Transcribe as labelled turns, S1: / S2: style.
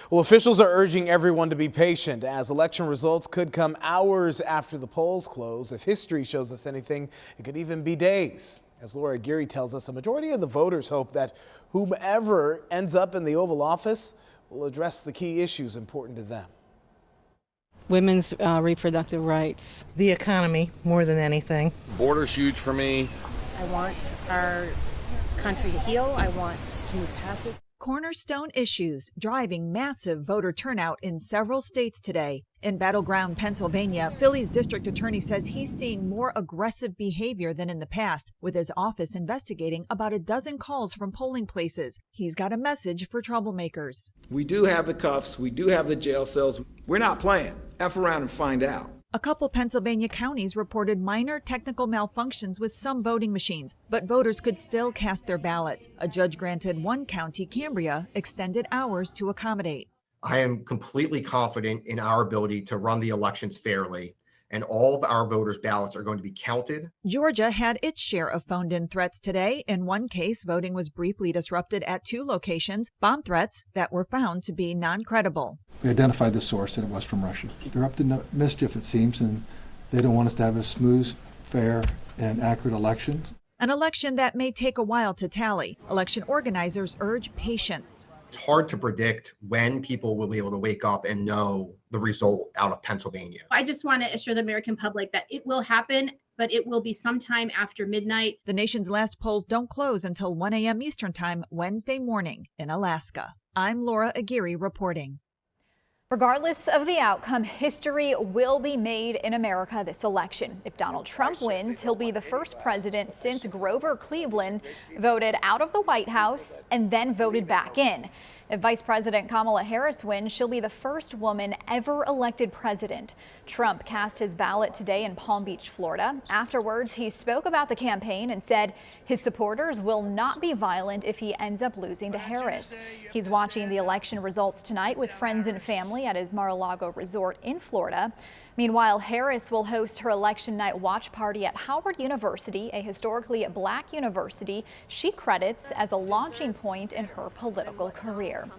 S1: Well, officials are urging everyone to be patient as election results could come hours after the polls close. If history shows us anything, it could even be days. As Laura Aguirre tells us, a majority of the voters hope that whomever ends up in the Oval Office will address the key issues important to them.
S2: Women's reproductive rights.
S3: The economy, more than anything.
S4: Border's huge for me.
S5: I want our country to heal. I want to move past this.
S6: Cornerstone issues driving massive voter turnout in several states today. In battleground Pennsylvania, Philly's district attorney says he's seeing more aggressive behavior than in the past, with his office investigating about a dozen calls from polling places. He's got a message for troublemakers.
S7: We do have the cuffs. We do have the jail cells. We're not playing. F around and find out.
S6: A couple Pennsylvania counties reported minor technical malfunctions with some voting machines, but voters could still cast their ballots. A judge granted one county, Cambria, extended hours to accommodate.
S8: I am completely confident in our ability to run the elections fairly, and all of our voters' ballots are going to be counted.
S6: Georgia had its share of phoned-in threats today. In one case, voting was briefly disrupted at 2 locations, bomb threats that were found to be non-credible.
S9: We identified the source and it was from Russia. They're up to no mischief, it seems, and they don't want us to have a smooth, fair, and accurate election.
S6: An election that may take a while to tally. Election organizers urge patience.
S8: It's hard to predict when people will be able to wake up and know the result out of Pennsylvania.
S5: I just want to assure the American public that it will happen, but it will be sometime after midnight.
S6: The nation's last polls don't close until 1 a.m. Eastern Time Wednesday morning in Alaska. I'm Laura Aguirre reporting.
S10: Regardless of the outcome, history will be made in America this election. If Donald Trump wins, he'll be the first president since Grover Cleveland voted out of the White House and then voted back in. If Vice President Kamala Harris wins, she'll be the first woman ever elected president. Trump cast his ballot today in Palm Beach, Florida. Afterwards, he spoke about the campaign and said his supporters will not be violent if he ends up losing to Harris. He's watching the election results tonight with friends and family at his Mar-a-Lago resort in Florida. Meanwhile, Harris will host her election night watch party at Howard University, a historically black university she credits as a launching point in her political career.